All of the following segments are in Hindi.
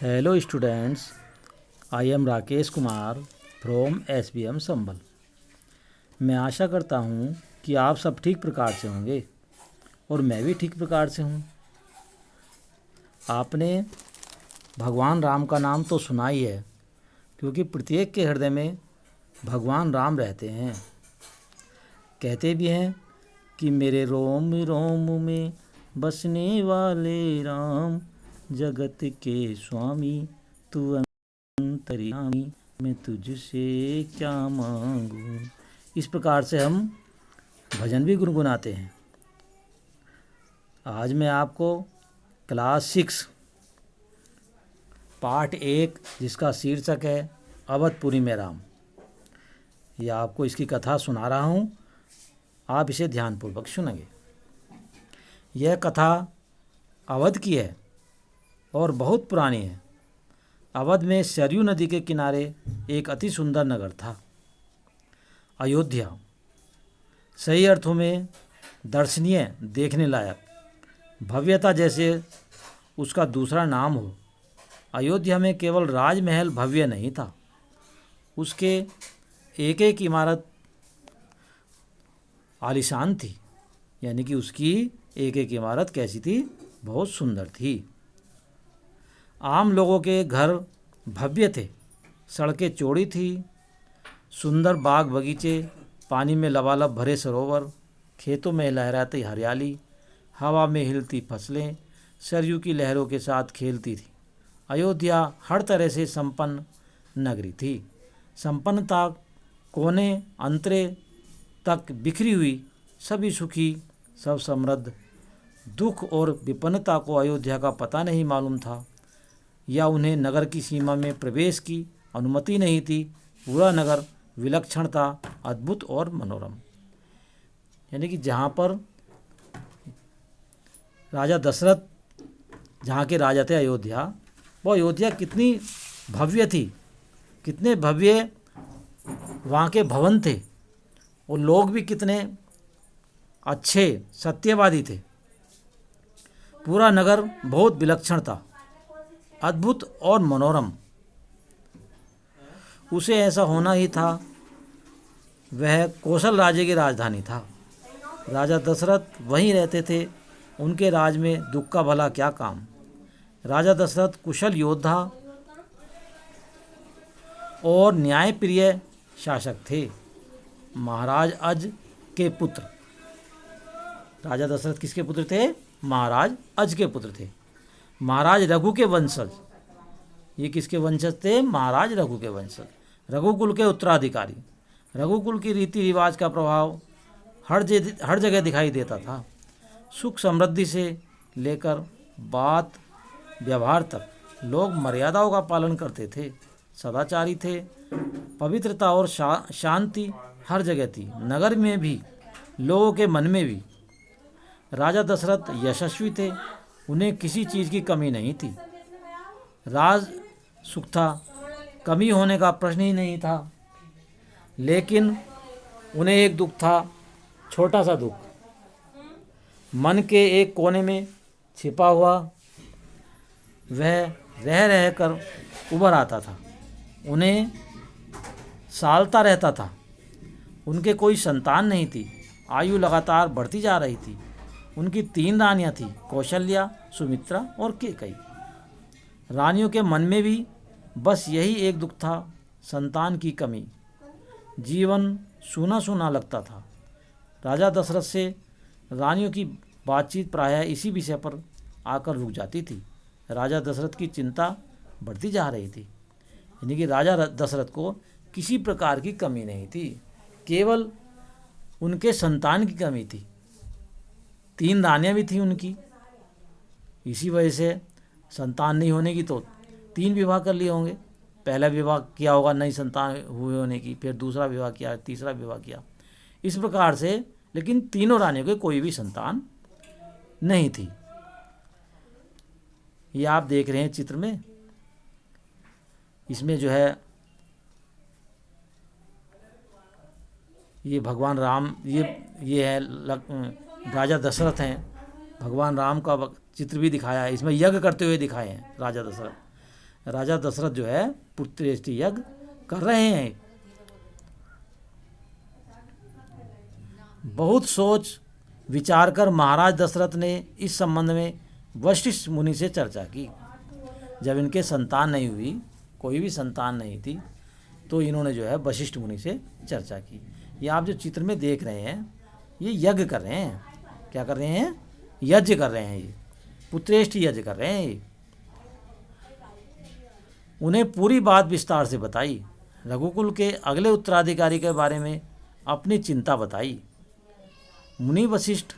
Hello students, I am Rakesh Kumar from SBM संभल। मैं आशा करता हूँ कि आप सब ठीक प्रकार से होंगे और मैं भी ठीक प्रकार से हूँ। आपने भगवान राम का नाम तो सुना ही है, क्योंकि प्रत्येक के हृदय में भगवान राम रहते हैं। कहते भी हैं कि मेरे रोम रोम में बसने वाले राम, जगत के स्वामी तू अंतर्यामी, मैं तुझसे क्या मांगूं। इस प्रकार से हम भजन भी गुनगुनाते हैं। आज मैं आपको क्लास 6 पार्ट 1, जिसका शीर्षक है अवधपुरी में राम, यह आपको इसकी कथा सुना रहा हूँ। आप इसे ध्यानपूर्वक सुनेंगे। यह कथा अवध की है और बहुत पुरानी है। अवध में सरयू नदी के किनारे एक अति सुंदर नगर था, अयोध्या। सही अर्थों में दर्शनीय, देखने लायक, भव्यता जैसे उसका दूसरा नाम हो। अयोध्या में केवल राजमहल भव्य नहीं था, उसके एक एक इमारत आलीशान थी। यानी कि उसकी एक एक इमारत कैसी थी? बहुत सुंदर थी। आम लोगों के घर भव्य थे, सड़कें चौड़ी थी, सुंदर बाग बगीचे, पानी में लबालब भरे सरोवर, खेतों में लहराती हरियाली, हवा में हिलती फसलें सरयू की लहरों के साथ खेलती थी। अयोध्या हर तरह से संपन्न नगरी थी। संपन्नता कोने अंतरे तक बिखरी हुई, सभी सुखी, सब समृद्ध। दुख और विपन्नता को अयोध्या का पता नहीं मालूम था, या उन्हें नगर की सीमा में प्रवेश की अनुमति नहीं थी। पूरा नगर विलक्षण था, अद्भुत और मनोरम। यानी कि जहाँ पर राजा दशरथ, जहाँ के राजा थे अयोध्या, वो अयोध्या कितनी भव्य थी, कितने भव्य वहाँ के भवन थे, और लोग भी कितने अच्छे सत्यवादी थे। पूरा नगर बहुत विलक्षण था, अद्भुत और मनोरम। उसे ऐसा होना ही था। वह कौशल राज्य की राजधानी था। राजा दशरथ वहीं रहते थे। उनके राज में दुख का भला क्या काम। राजा दशरथ कुशल योद्धा और न्यायप्रिय शासक थे। महाराज अज के पुत्र। राजा दशरथ किसके पुत्र थे? महाराज अज के पुत्र थे। महाराज रघु के वंशज। ये किसके वंशज थे? महाराज रघु के वंशज, रघुकुल के उत्तराधिकारी। रघुकुल की रीति रिवाज का प्रभाव हर जगह दिखाई देता था। सुख समृद्धि से लेकर बात व्यवहार तक लोग मर्यादाओं का पालन करते थे, सदाचारी थे। पवित्रता और शांति हर जगह थी, नगर में भी, लोगों के मन में भी। राजा दशरथ यशस्वी थे, उन्हें किसी चीज़ की कमी नहीं थी। राज सुख था, कमी होने का प्रश्न ही नहीं था। लेकिन उन्हें एक दुख था, छोटा सा दुख, मन के एक कोने में छिपा हुआ। वह रह रह कर उभर आता था, उन्हें सालता रहता था। उनके कोई संतान नहीं थी, आयु लगातार बढ़ती जा रही थी। उनकी 3 रानियां थीं, कौशल्या, सुमित्रा और कैकेयी। रानियों के मन में भी बस यही एक दुख था, संतान की कमी। जीवन सूना सूना लगता था। राजा दशरथ से रानियों की बातचीत प्रायः इसी विषय पर आकर रुक जाती थी। राजा दशरथ की चिंता बढ़ती जा रही थी। यानी कि राजा दशरथ को किसी प्रकार की कमी नहीं थी, केवल उनके संतान की कमी थी। 3 रानियां भी थी उनकी। इसी वजह से संतान नहीं होने की तो 3 विवाह कर लिए होंगे। पहला विवाह किया होगा नई संतान हुए होने की, फिर दूसरा विवाह किया, तीसरा विवाह किया, इस प्रकार से। लेकिन तीनों रानियों के कोई भी संतान नहीं थी। ये आप देख रहे हैं चित्र में। इसमें जो है ये भगवान राम, ये है राजा दशरथ हैं। भगवान राम का चित्र भी दिखाया है, इसमें यज्ञ करते हुए दिखाए हैं राजा दशरथ। राजा दशरथ जो है पुत्रेष्टि यज्ञ कर रहे हैं। बहुत सोच विचार कर महाराज दशरथ ने इस संबंध में वशिष्ठ मुनि से चर्चा की। जब इनके संतान नहीं हुई, कोई भी संतान नहीं थी, तो इन्होंने जो है वशिष्ठ मुनि से चर्चा की। ये आप जो चित्र में देख रहे हैं, ये यज्ञ कर रहे हैं। क्या कर रहे हैं? यज्ञ कर रहे हैं। ये पुत्रेष्ठ यज्ञ कर रहे हैं। ये उन्हें पूरी बात विस्तार से बताई। रघुकुल के अगले उत्तराधिकारी के बारे में अपनी चिंता बताई। मुनि वशिष्ठ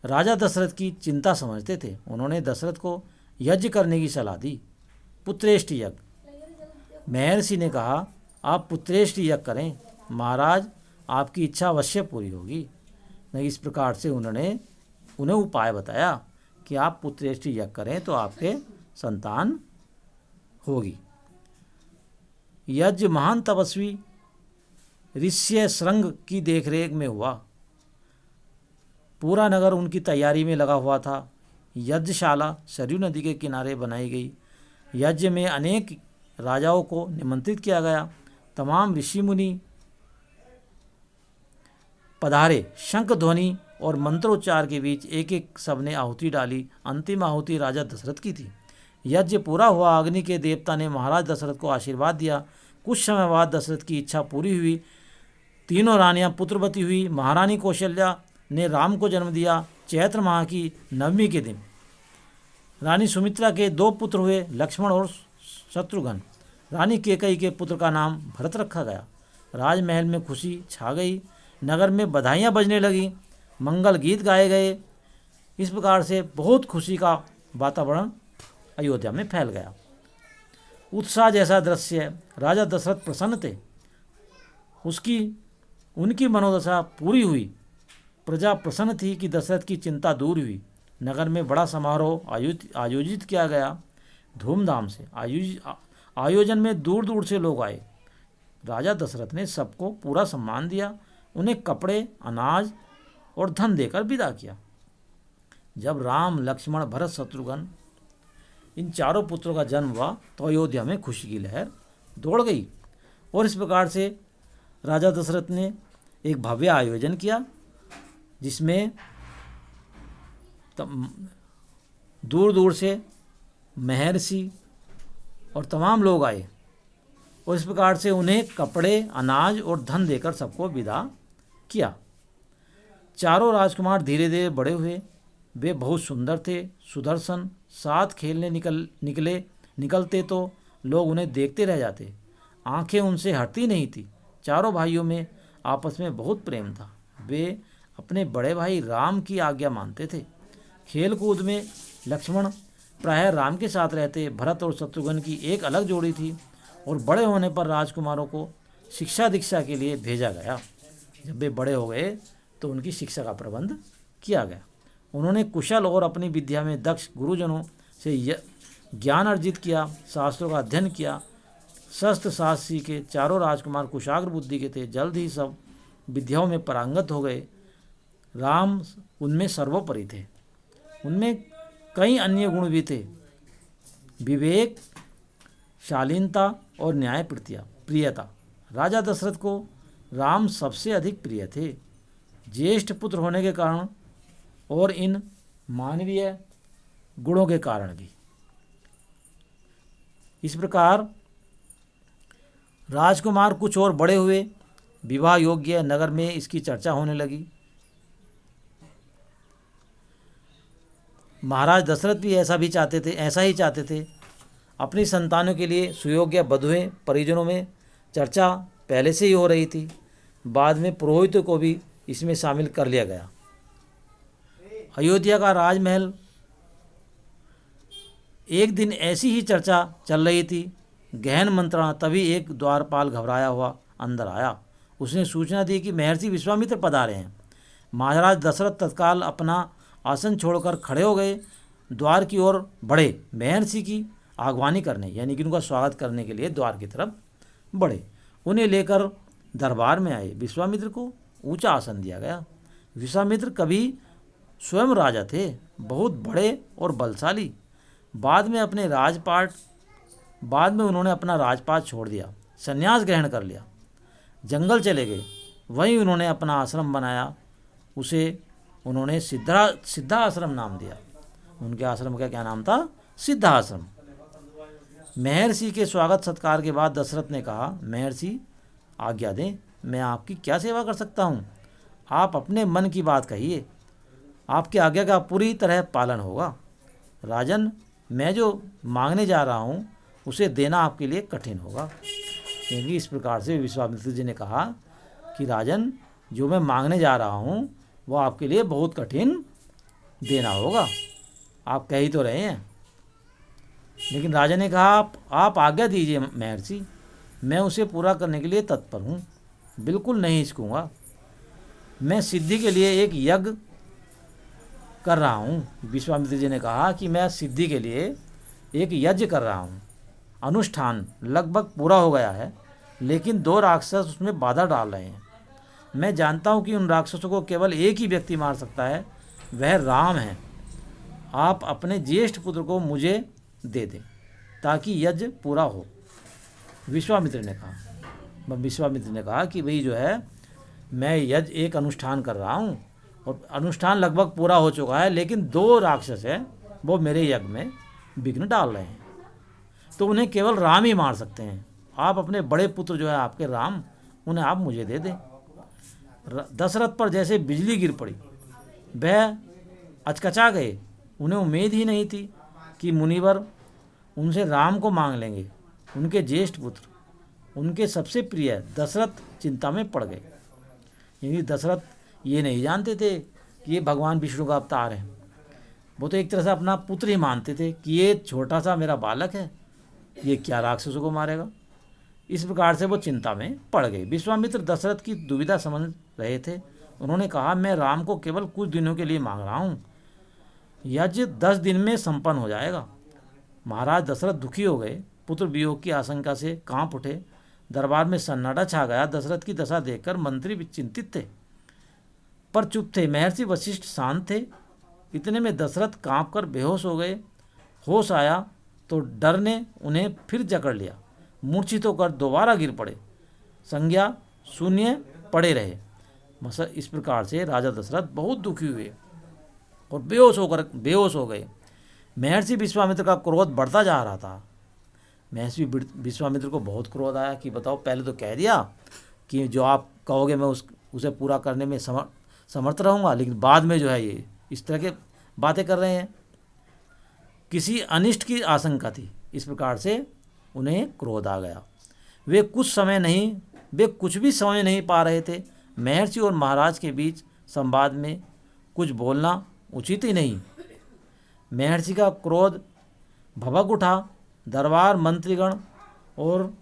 राजा दशरथ की चिंता समझते थे। उन्होंने दशरथ को यज्ञ करने की सलाह दी, पुत्रेष्ठ यज्ञ। महर्षि ने कहा, आप पुत्रेष्ठ यज्ञ करें, महाराज आपकी इच्छा अवश्य पूरी होगी। इस प्रकार से उन्हें उपाय बताया कि आप पुत्रेष्ठ यज्ञ करें तो आपके संतान होगी। यज्ञ महान तपस्वी ऋष्य श्रृंग की देखरेख में हुआ। पूरा नगर उनकी तैयारी में लगा हुआ था। यज्ञशाला सरयू नदी के किनारे बनाई गई। यज्ञ में अनेक राजाओं को निमंत्रित किया गया। तमाम ऋषि मुनि पधारे। शंख ध्वनि और मंत्रोच्चार के बीच एक एक सबने आहुति डाली। अंतिम आहुति राजा दशरथ की थी। यज्ञ पूरा हुआ। अग्नि के देवता ने महाराज दशरथ को आशीर्वाद दिया। कुछ समय बाद दशरथ की इच्छा पूरी हुई। तीनों रानियां पुत्रवती हुई। महारानी कौशल्या ने राम को जन्म दिया। चैत्र माह की नवमी के दिन रानी सुमित्रा के 2 पुत्र हुए, लक्ष्मण और शत्रुघ्न। रानी कैकेयी के पुत्र का नाम भरत रखा गया। राजमहल में खुशी छा गई। नगर में बधाइयाँ बजने लगी, मंगल गीत गाए गए। इस प्रकार से बहुत खुशी का वातावरण अयोध्या में फैल गया। उत्साह जैसा दृश्य। राजा दशरथ प्रसन्न थे। उनकी मनोदशा पूरी हुई। प्रजा प्रसन्न थी कि दशरथ की चिंता दूर हुई। नगर में बड़ा समारोह आयोजित किया गया। धूमधाम से आयोजन में दूर दूर से लोग आए। राजा दशरथ ने सबको पूरा सम्मान दिया। उन्हें कपड़े, अनाज और धन देकर विदा किया। जब राम, लक्ष्मण, भरत, शत्रुघ्न इन चारों पुत्रों का जन्म हुआ तो अयोध्या में खुशी की लहर दौड़ गई। और इस प्रकार से राजा दशरथ ने एक भव्य आयोजन किया, जिसमें दूर दूर से महर्षि और तमाम लोग आए। और इस प्रकार से उन्हें कपड़े, अनाज और धन देकर सबको विदा किया। चारों राजकुमार धीरे धीरे बड़े हुए। वे बहुत सुंदर थे, सुदर्शन। साथ खेलने निकलते तो लोग उन्हें देखते रह जाते। आंखें उनसे हटती नहीं थी। चारों भाइयों में आपस में बहुत प्रेम था। वे अपने बड़े भाई राम की आज्ञा मानते थे। खेल कूद में लक्ष्मण प्रायः राम के साथ रहते। भरत और शत्रुघ्न की एक अलग जोड़ी थी। और बड़े होने पर राजकुमारों को शिक्षा दीक्षा के लिए भेजा गया। जब वे बड़े हो गए तो उनकी शिक्षा का प्रबंध किया गया। उन्होंने कुशल और अपनी विद्या में दक्ष गुरुजनों से ज्ञान अर्जित किया, शास्त्रों का अध्ययन किया, शस्त्र शास्त्र सीखे। चारों राजकुमार कुशाग्र बुद्धि के थे। जल्द ही सब विद्याओं में पारंगत हो गए। राम उनमें सर्वोपरि थे। उनमें कई अन्य गुण भी थे, विवेक, शालीनता और न्याय प्रियता। राजा दशरथ को राम सबसे अधिक प्रिय थे, ज्येष्ठ पुत्र होने के कारण और इन मानवीय गुणों के कारण भी। इस प्रकार राजकुमार कुछ और बड़े हुए, विवाह योग्य। नगर में इसकी चर्चा होने लगी। महाराज दशरथ भी ऐसा ही चाहते थे। अपनी संतानों के लिए सुयोग्य बधुएं परिजनों में चर्चा पहले से ही हो रही थी। बाद में पुरोहितों को भी इसमें शामिल कर लिया गया। अयोध्या का राजमहल एक दिन ऐसी ही चर्चा चल रही थी। गहन मंत्रणा। तभी एक द्वारपाल घबराया हुआ अंदर आया। उसने सूचना दी कि महर्षि विश्वामित्र पधारे हैं। महाराज दशरथ तत्काल अपना आसन छोड़कर खड़े हो गए, द्वार की ओर बढ़े। महर्षि की आगवानी करने, यानी कि उनका स्वागत करने के लिए द्वार की तरफ बढ़े। उन्हें लेकर दरबार में आए। विश्वामित्र को ऊंचा आसन दिया गया। विश्वामित्र कभी स्वयं राजा थे, बहुत बड़े और बलशाली। बाद में अपने राजपाट बाद में उन्होंने अपना राजपाट छोड़ दिया, संन्यास ग्रहण कर लिया, जंगल चले गए। वहीं उन्होंने अपना आश्रम बनाया, उसे उन्होंने सिद्धा आश्रम नाम दिया। उनके आश्रम का क्या नाम था? सिद्धा आश्रम। महर्षि के स्वागत सत्कार के बाद दशरथ ने कहा, महर्षि आज्ञा दें, मैं आपकी क्या सेवा कर सकता हूँ? आप अपने मन की बात कहिए, आपकी आज्ञा का पूरी तरह पालन होगा। राजन, मैं जो मांगने जा रहा हूँ उसे देना आपके लिए कठिन होगा। क्योंकि इस प्रकार से विश्वामित्र जी ने कहा कि राजन, जो मैं मांगने जा रहा हूँ वो आपके लिए बहुत कठिन देना होगा। आप कह ही तो रहे हैं। लेकिन राजा ने कहा, आप आज्ञा दीजिए महर्षि, मैं उसे पूरा करने के लिए तत्पर हूँ, बिल्कुल नहीं हिचकूँगा। मैं सिद्धि के लिए एक यज्ञ कर रहा हूँ। विश्वामित्र जी ने कहा कि मैं सिद्धि के लिए एक यज्ञ कर रहा हूँ। अनुष्ठान लगभग पूरा हो गया है, लेकिन 2 राक्षस उसमें बाधा डाल रहे हैं। मैं जानता हूँ कि उन राक्षसों को केवल एक ही व्यक्ति मार सकता है, वह राम है। आप अपने ज्येष्ठ पुत्र को मुझे दे दें ताकि यज्ञ पूरा हो। विश्वामित्र ने कहा कि भाई जो है, मैं यज्ञ एक अनुष्ठान कर रहा हूँ और अनुष्ठान लगभग पूरा हो चुका है, लेकिन 2 राक्षस हैं वो मेरे यज्ञ में विघ्न डाल रहे हैं, तो उन्हें केवल राम ही मार सकते हैं। आप अपने बड़े पुत्र जो है आपके राम, उन्हें आप मुझे दे दें। दशरथ पर जैसे बिजली गिर पड़ी, वह अचकचा गए। उन्हें उम्मीद ही नहीं थी कि मुनिवर उनसे राम को मांग लेंगे। उनके ज्येष्ठ पुत्र, उनके सबसे प्रिय दशरथ चिंता में पड़ गए, क्योंकि दशरथ ये नहीं जानते थे कि ये भगवान विष्णु का अवतार है। वो तो एक तरह से अपना पुत्र ही मानते थे कि ये छोटा सा मेरा बालक है, ये क्या राक्षसों को मारेगा। इस प्रकार से वो चिंता में पड़ गए। विश्वामित्र दशरथ की दुविधा समझ रहे थे। उन्होंने कहा, मैं राम को केवल कुछ दिनों के लिए मांग रहा हूँ, यज्ञ 10 दिन में संपन्न हो जाएगा। महाराज दशरथ दुखी हो गए, पुत्र वियोग की आशंका से कांप उठे। दरबार में सन्नाटा छा गया। दशरथ की दशा देखकर मंत्री भी चिंतित थे पर चुप थे। महर्षि वशिष्ठ शांत थे। इतने में दशरथ कांप कर बेहोश हो गए। होश आया तो डर ने उन्हें फिर जकड़ लिया। मूर्छित होकर दोबारा गिर पड़े, संज्ञा शून्य पड़े रहे। इस प्रकार से राजा दशरथ बहुत दुखी हुए और बेहोश हो गए। महर्षि विश्वामित्र का क्रोध बढ़ता जा रहा था। महर्षि विश्वामित्र को बहुत क्रोध आया कि बताओ, पहले तो कह दिया कि जो आप कहोगे मैं उसे पूरा करने में समर्थ रहूँगा, लेकिन बाद में जो है ये इस तरह के बातें कर रहे हैं। किसी अनिष्ट की आशंका थी। इस प्रकार से उन्हें क्रोध आ गया। वे कुछ भी समझ नहीं पा रहे थे। महर्षि और महाराज के बीच संवाद में कुछ बोलना उचित ही नहीं। महर्षि का क्रोध भभक उठा। दरबार, मंत्रीगण और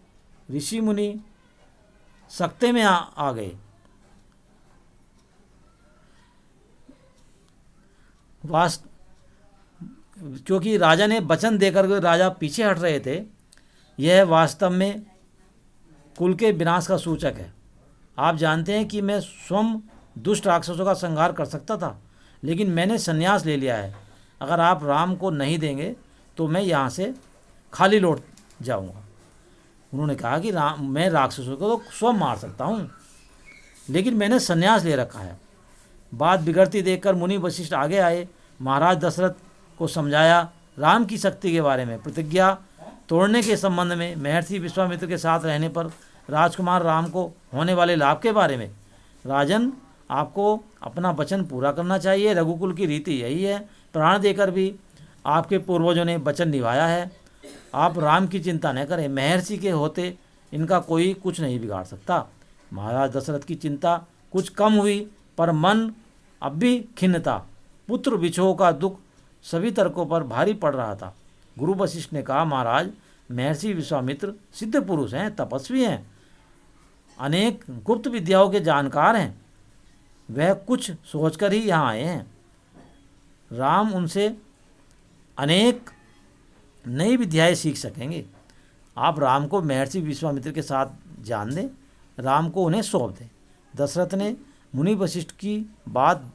ऋषि मुनि सकते में आ गए। क्योंकि राजा ने वचन देकर राजा पीछे हट रहे थे। यह वास्तव में कुल के विनाश का सूचक है। आप जानते हैं कि मैं स्वयं दुष्ट राक्षसों का संहार कर सकता था, लेकिन मैंने संन्यास ले लिया है। अगर आप राम को नहीं देंगे तो मैं यहाँ से खाली लौट जाऊँगा। उन्होंने कहा कि मैं राक्षसों को तो स्वयं मार सकता हूँ, लेकिन मैंने संन्यास ले रखा है। बात बिगड़ती देखकर मुनि वशिष्ठ आगे आए। महाराज दशरथ को समझाया राम की शक्ति के बारे में, प्रतिज्ञा तोड़ने के संबंध में, महर्षि विश्वामित्र के साथ रहने पर राजकुमार राम को होने वाले लाभ के बारे में। राजन, आपको अपना वचन पूरा करना चाहिए। रघुकुल की रीति यही है। प्राण देकर भी आपके पूर्वजों ने वचन निभाया है। आप राम की चिंता न करें। महर्षि के होते इनका कोई कुछ नहीं बिगाड़ सकता। महाराज दशरथ की चिंता कुछ कम हुई, पर मन अब भी खिन्न था। पुत्र विछोह का दुख सभी तर्कों पर भारी पड़ रहा था। गुरु वशिष्ठ ने कहा, महाराज, महर्षि विश्वामित्र सिद्ध पुरुष हैं, तपस्वी हैं, अनेक गुप्त विद्याओं के जानकार हैं। वह कुछ सोचकर ही यहाँ आए हैं। राम उनसे अनेक नई विद्याएं सीख सकेंगे। आप राम को महर्षि विश्वामित्र के साथ जान दें, राम को उन्हें सौंप दें। दशरथ ने मुनि वशिष्ठ की बात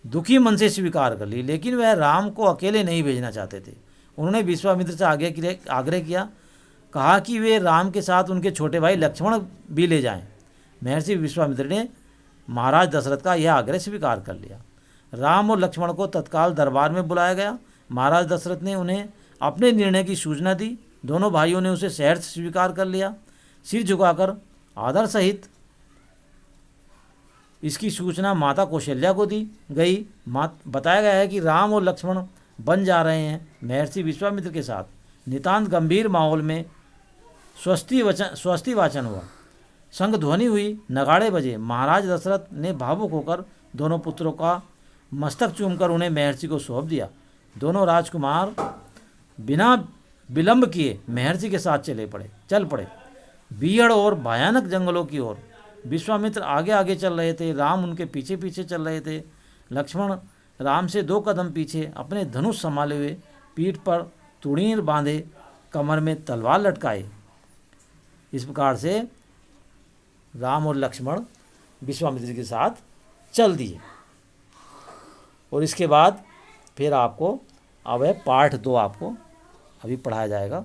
दुखी मन से स्वीकार कर ली, लेकिन वह राम को अकेले नहीं भेजना चाहते थे। उन्होंने विश्वामित्र से आग्रह किया, कहा कि वे राम के साथ उनके छोटे भाई लक्ष्मण भी ले जाएं। महर्षि विश्वामित्र ने महाराज दशरथ का यह आग्रह स्वीकार कर लिया। राम और लक्ष्मण को तत्काल दरबार में बुलाया गया। महाराज दशरथ ने उन्हें अपने निर्णय की सूचना दी। दोनों भाइयों ने उसे सहर्ष स्वीकार कर लिया। सिर झुकाकर आदर सहित इसकी सूचना माता कौशल्या को दी गई। बताया गया है कि राम और लक्ष्मण बन जा रहे हैं। महर्षि विश्वामित्र के साथ नितांत गंभीर माहौल में स्वस्ति वाचन हुआ, शंख ध्वनि हुई, नगाड़े बजे। महाराज दशरथ ने भावुक होकर दोनों पुत्रों का मस्तक चूमकर उन्हें महर्षि को सौंप दिया। दोनों राजकुमार बिना विलंब किए महर्षि के साथ चल पड़े बीहड़ और भयानक जंगलों की ओर। विश्वामित्र आगे आगे चल रहे थे, राम उनके पीछे पीछे चल रहे थे। लक्ष्मण राम से 2 कदम पीछे, अपने धनुष संभाले हुए, पीठ पर तुड़ीर बांधे, कमर में तलवार लटकाए। इस प्रकार से राम और लक्ष्मण विश्वामित्र के साथ चल दिए। और इसके बाद फिर आपको अब है पाठ 2 आपको अभी पढ़ाया जाएगा।